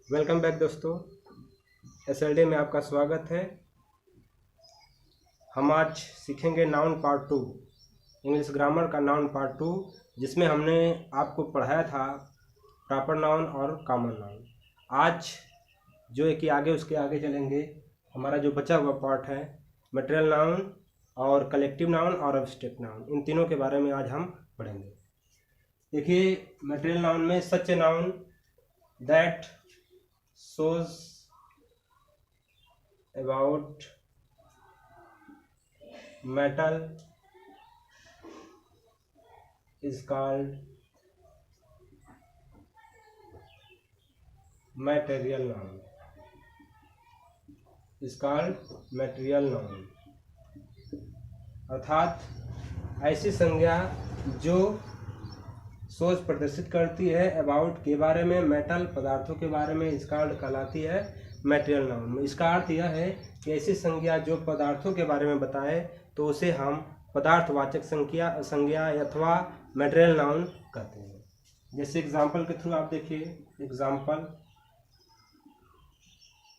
Welcome back दोस्तों। SLD में आपका स्वागत है। हम आज सीखेंगे नाउन पार्ट 2, इंग्लिश ग्रामर का नाउन पार्ट 2, जिसमें हमने आपको पढ़ाया था प्रॉपर नाउन और कॉमन नाउन। आज जो है कि उसके आगे चलेंगे। हमारा जो बचा हुआ पार्ट है मटेरियल नाउन और कलेक्टिव नाउन और एब्स्ट्रैक्ट नाउन, इन तीनों के बारे में आज हम पढ़ेंगे। देखिए, मटेरियल नाउन में such a noun that shows about metal is called material noun. अर्थात ऐसी संज्ञा जो सोच प्रदर्शित करती है अबाउट के बारे में, मेटल पदार्थों के बारे में, इसका कहलाती है मटेरियल नाउन। इसका अर्थ यह है कि ऐसी संज्ञा जो पदार्थों के बारे में बताए तो उसे हम पदार्थवाचक संज्ञा अथवा मटेरियल नाउन कहते हैं। जैसे एग्जाम्पल के थ्रू आप देखिए।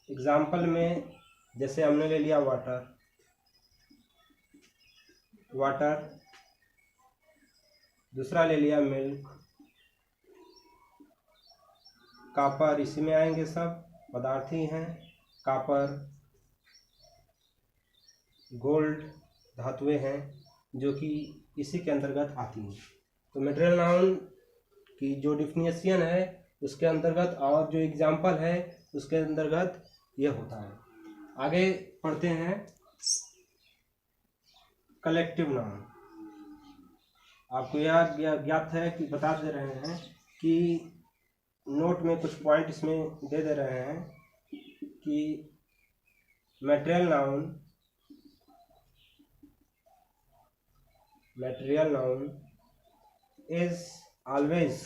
एग्जाम्पल में जैसे हमने ले लिया वाटर, दूसरा ले लिया मिल्क, कॉपर, इसी में आएंगे, सब पदार्थ ही हैं। कॉपर, गोल्ड धातुएं हैं जो कि इसी के अंतर्गत आती हैं। तो मटेरियल नाउन की जो डिफिनेशन है उसके अंतर्गत और जो एग्जाम्पल है उसके अंतर्गत यह होता है। आगे पढ़ते हैं कलेक्टिव नाउन। आपको यह ज्ञात है कि बता दे रहे हैं कि नोट में कुछ पॉइंट इसमें दे रहे हैं कि material noun is always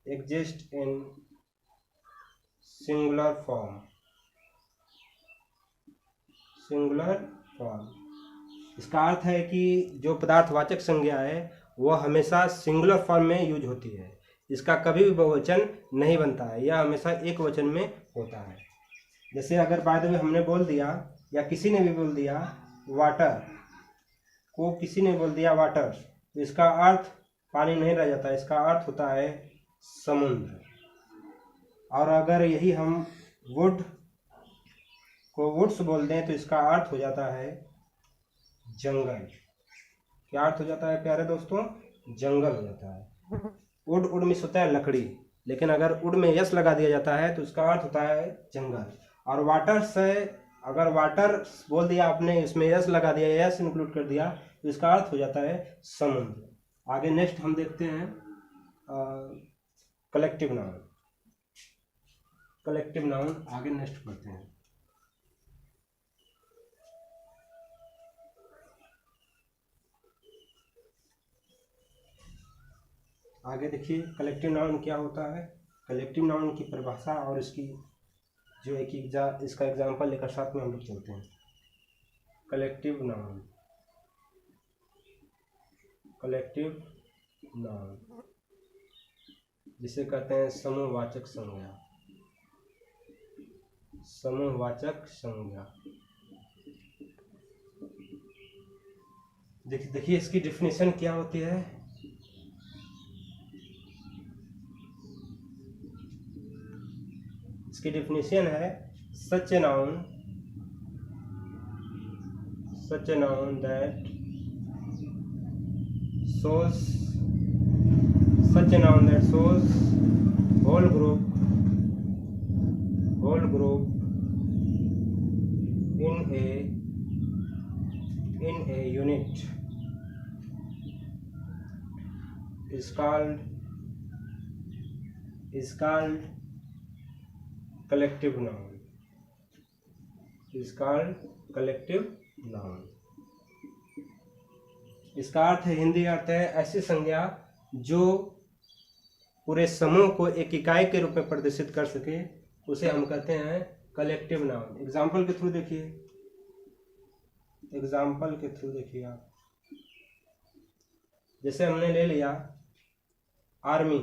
exist in singular form। इसका अर्थ है कि जो पदार्थवाचक संज्ञा है वह हमेशा सिंगुलर फॉर्म में यूज होती है। इसका कभी भी बहुवचन नहीं बनता है, यह हमेशा एक वचन में होता है। जैसे अगर बाय द वे हमने बोल दिया या किसी ने भी बोल दिया वाटर को, किसी ने बोल दिया वाटर, तो इसका अर्थ पानी नहीं रह जाता, इसका अर्थ होता है समुद्र। और अगर यही हम वुड को वुड्स बोल दें तो इसका अर्थ हो जाता है जंगल। क्या अर्थ हो जाता है प्यारे दोस्तों? जंगल हो जाता है। वुड में होता है लकड़ी, लेकिन अगर वुड में यस लगा दिया जाता है तो इसका अर्थ होता है जंगल। और वाटर से अगर वाटर बोल दिया आपने, इसमें यस लगा दिया, यस इंक्लूड कर दिया, तो इसका अर्थ हो जाता है समुद्र। आगे नेक्स्ट हम देखते हैं कलेक्टिव नाउन। आगे नेक्स्ट पढ़ते हैं। आगे देखिए कलेक्टिव नाउन क्या होता है। कलेक्टिव नाउन की परिभाषा और इसकी जो है कि इसका एग्जाम्पल लेकर साथ में हम लोग चलते हैं। कलेक्टिव नाउन जिसे कहते हैं समूहवाचक संज्ञा। देखिए इसकी डिफिनेशन क्या होती है। इसकी डिफिनेशन है such a noun that shows whole group in a unit is called collective noun। इसका अर्थ है, हिंदी अर्थ है ऐसी संज्ञा जो पूरे समूह को एक इकाई के रूप में प्रदर्शित कर सके, उसे हम कहते हैं कलेक्टिव नाउन। एग्जाम्पल के थ्रू देखिए आप। जैसे हमने ले लिया आर्मी।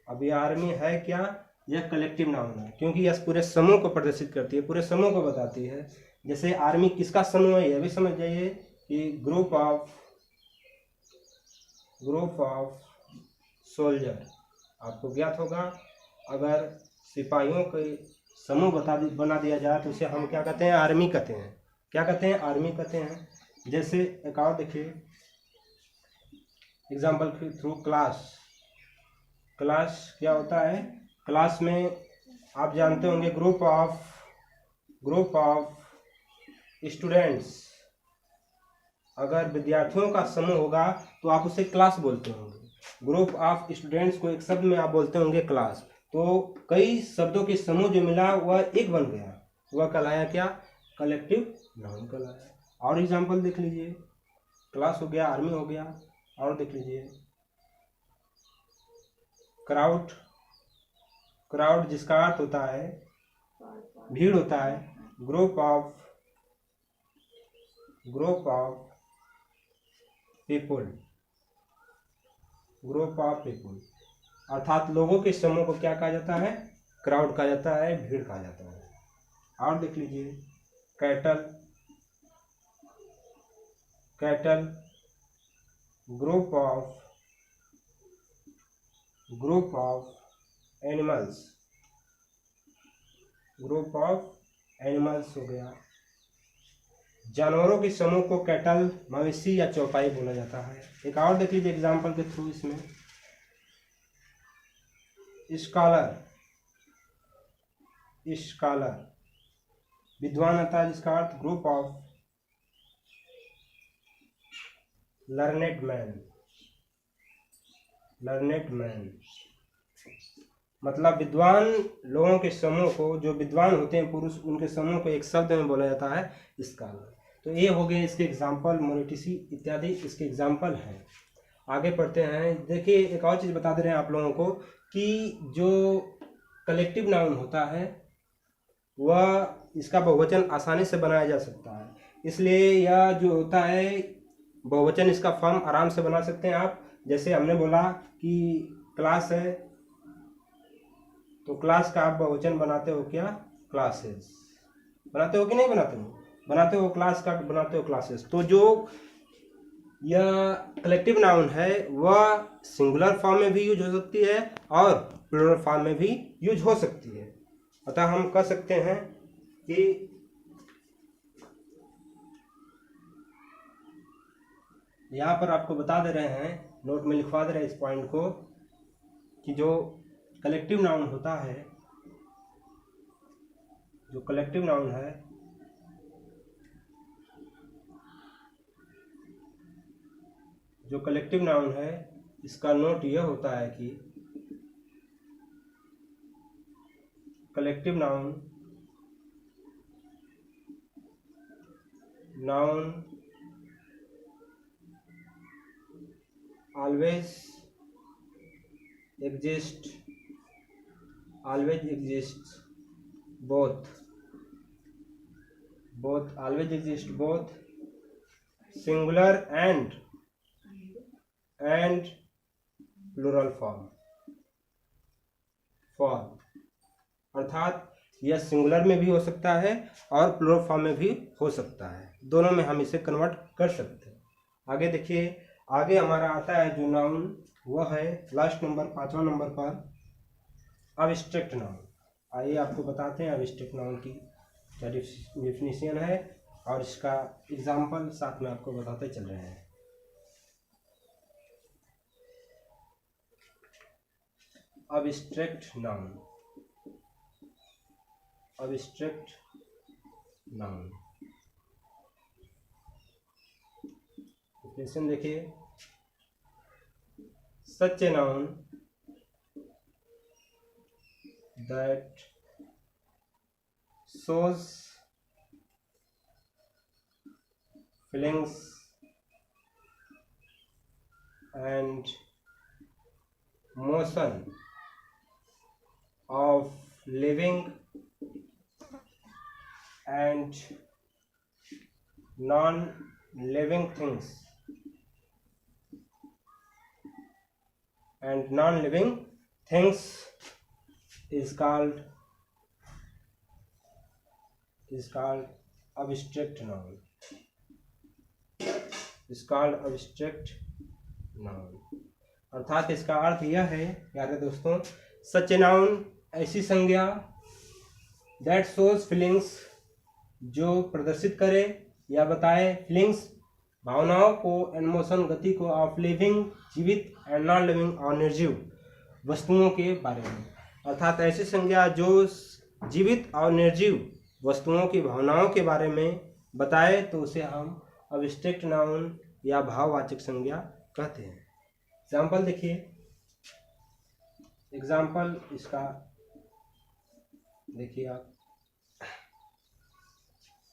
अब ये आर्मी है क्या? यह कलेक्टिव नाउन है, क्योंकि यह पूरे समूह को प्रदर्शित करती है, पूरे समूह को बताती है। जैसे आर्मी किसका समूह है, यह भी समझ जाइए कि ग्रुप ऑफ सोल्जर। आपको ज्ञात होगा, अगर सिपाहियों के समूह बना दिया जाए तो उसे हम क्या कहते हैं? आर्मी कहते हैं। क्या कहते हैं? आर्मी कहते हैं। जैसे एक और देखिए एग्जाम्पल के थ्रू, क्लास क्या होता है? क्लास में आप जानते होंगे ग्रुप ऑफ स्टूडेंट्स। अगर विद्यार्थियों का समूह होगा तो आप उसे क्लास बोलते होंगे। ग्रुप ऑफ स्टूडेंट्स को एक शब्द में आप बोलते होंगे क्लास। तो कई शब्दों के समूह जो मिला वह एक बन गया, वह कहलाया क्या? कलेक्टिव नाउन कहलाया। और एग्जाम्पल देख लीजिए, क्लास हो गया, आर्मी हो गया, और देख लीजिए क्राउड जिसका अर्थ होता है भीड़ होता है। ग्रुप ऑफ पीपुल अर्थात लोगों के समूह को क्या कहा जाता है? क्राउड कहा जाता है, भीड़ कहा जाता है। और देख लीजिए कैटल ग्रुप ऑफ एनिमल्स हो गया। जानवरों के समूह को कैटल, मवेशी या चौपाई बोला जाता है। एक और देख लीजिए एग्जाम्पल के थ्रू, इसमें स्कॉलर विद्वान आता है, जिसका अर्थ ग्रुप ऑफ लर्नेड मैन। मतलब विद्वान लोगों के समूह को, जो विद्वान होते हैं पुरुष, उनके समूह को एक शब्द में बोला जाता है स्कॉलर। तो ये हो गए इसके एग्जाम्पल, मोनेटिसी इत्यादि इसके एग्जाम्पल हैं। आगे पढ़ते हैं। देखिए एक और चीज़ बता दे रहे हैं आप लोगों को कि जो कलेक्टिव नाउन होता है वह इसका बहुवचन आसानी से बनाया जा सकता है। इसलिए यह जो होता है बहुवचन, इसका फॉर्म आराम से बना सकते हैं आप। जैसे हमने बोला कि क्लास है, तो क्लास का आप बहुवचन बनाते हो क्या? क्लासेस। बनाते हो कि नहीं बनाते हो? बनाते हो। क्लास का बनाते हो क्लासेस। तो जो यह कलेक्टिव नाउन है वह सिंगुलर फॉर्म में भी यूज हो सकती है और प्लूरल फॉर्म में भी यूज हो सकती है। अतः हम कह सकते हैं कि यहाँ पर आपको बता दे रहे हैं, नोट में लिखवा दे रहे हैं इस पॉइंट को, कि जो कलेक्टिव नाउन होता है, जो कलेक्टिव नाउन है इसका नोट यह होता है कि collective noun always exists both singular and plural form। अर्थात यह सिंगुलर में भी हो सकता है और प्लूरल फॉर्म में भी हो सकता है, दोनों में हम इसे कन्वर्ट कर सकते हैं। आगे देखिए, आगे हमारा आता है जो नाउन, वह है लास्ट नंबर, 5वां नंबर पर अब्स्ट्रैक्ट नाउन। आइए आपको बताते हैं अब्स्ट्रैक्ट नाउन की क्या डिफिनीशन है और इसका एग्जाम्पल साथ में आपको बताते चल रहे हैं। अब्स्ट्रैक्ट नाउन डिफिनीशन देखिए, such a noun that shows feelings and motion of living and non-living things and non-living things is called abstract noun. is called abstract noun. अर्थात इसका अर्थ यह है प्यारे दोस्तों, सच नाउन ऐसी संज्ञा दैट शोज फीलिंग्स, जो प्रदर्शित करे या बताए फीलिंग्स भावनाओं को, इमोशन गति को, ऑफ लिविंग जीवित एंड नॉन लिविंग और निर्जीव वस्तुओं के बारे में। अर्थात ऐसी संज्ञा जो जीवित और निर्जीव वस्तुओं की भावनाओं के बारे में बताए तो उसे हम अब्स्ट्रैक्ट नाउन या भाववाचक संज्ञा कहते हैं। एग्जाम्पल देखिए, एग्जाम्पल इसका देखिए आप,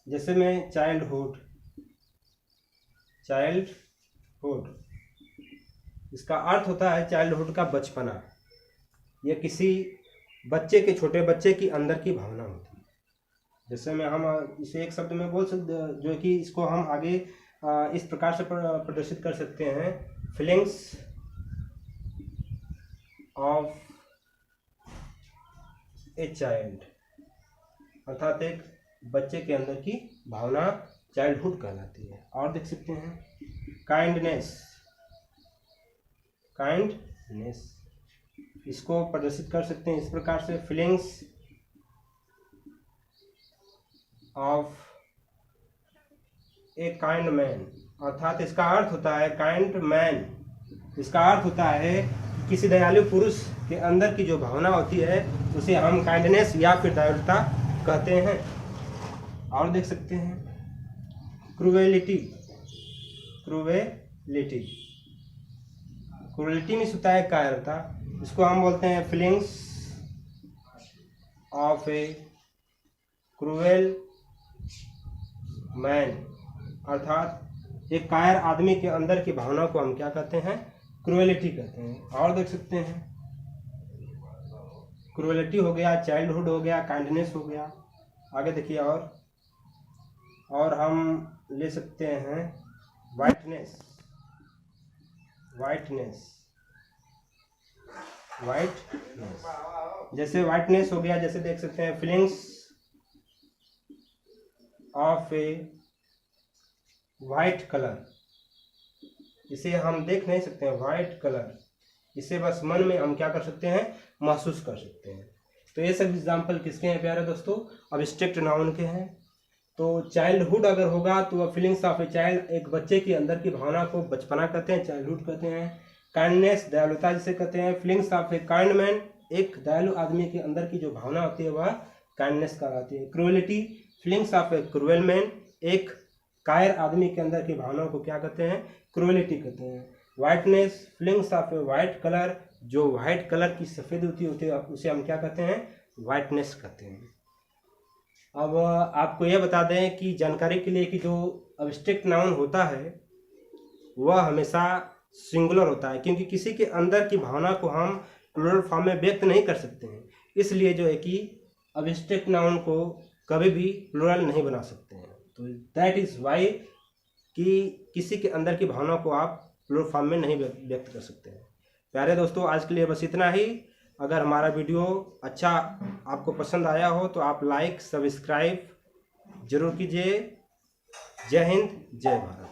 जैसे मैं चाइल्डहुड, इसका अर्थ होता है चाइल्डहुड का बचपना। यह किसी बच्चे के, छोटे बच्चे की अंदर की भावना होती है। जैसे मैं हम इसे एक शब्द में बोल सकते, जो कि इसको हम आगे इस प्रकार से प्रदर्शित कर सकते हैं, फीलिंग्स ऑफ ए चाइल्ड। अर्थात एक बच्चे के अंदर की भावना चाइल्डहुड कहलाती है। और देख सकते हैं काइंडनेस, इसको प्रदर्शित कर सकते हैं इस प्रकार से, feelings of a kind man. अर्थात इसका अर्थ होता है काइंड मैन, इसका अर्थ होता है कि किसी दयालु पुरुष के अंदर की जो भावना होती है उसे हम काइंडनेस या फिर दयालुता कहते हैं। और देख सकते हैं क्रूएलिटी में होता है कायरता, इसको हम बोलते हैं feelings of A cruel man. अर्थात एक कायर आदमी के अंदर की भावना को हम क्या कहते हैं, क्रूएलिटी कहते हैं। और देख सकते हैं क्रूएलिटी हो गया, चाइल्डहुड हो गया, काइंडनेस हो गया। आगे देखिए और हम ले सकते हैं वाइटनेस, जैसे वाइटनेस हो गया, जैसे देख सकते हैं feelings of A white colour. इसे हम देख नहीं सकते हैं, वाइट कलर, इसे बस मन में हम क्या कर सकते हैं, महसूस कर सकते हैं। तो ये सब एग्जाम्पल किसके हैं प्यारे दोस्तों, अब्स्ट्रैक्ट नाउन के हैं। तो चाइल्डहुड अगर होगा तो वह फीलिंग्स ऑफ ए चाइल्ड, एक बच्चे की अंदर की भावना को बचपना कहते हैं, चाइल्डहुड कहते हैं। काइंडनेस दयालुता जिसे कहते हैं। Feelings of a kind man, एक दयालु आदमी के अंदर की जो भावना होती है वह काइंडनेस कहलाती है। Cruelty, feelings of A cruel man, एक कायर आदमी के अंदर की भावनाओं को क्या कहते हैं, क्रूएलिटी कहते हैं। Whiteness, feelings of A white colour, जो वाइट कलर की सफ़ेद होती है उसे हम क्या कहते हैं, वाइटनेस कहते हैं। अब आपको यह बता दें कि जानकारी के लिए कि जो अब्स्ट्रैक्ट नाउन होता है वह हमेशा सिंगुलर होता है, क्योंकि किसी के अंदर की भावना को हम प्लूरल फॉर्म में व्यक्त नहीं कर सकते हैं। इसलिए जो है कि अब्स्ट्रैक्ट नाउन को कभी भी प्लूरल नहीं बना सकते हैं। तो दैट इज़ वाई कि किसी के अंदर की भावना को आप प्लूरल फॉर्म में नहीं व्यक्त कर सकते हैं। प्यारे दोस्तों, आज के लिए बस इतना ही। अगर हमारा वीडियो अच्छा आपको पसंद आया हो तो आप लाइक सब्सक्राइब जरूर कीजिए। जय हिंद, जय भारत।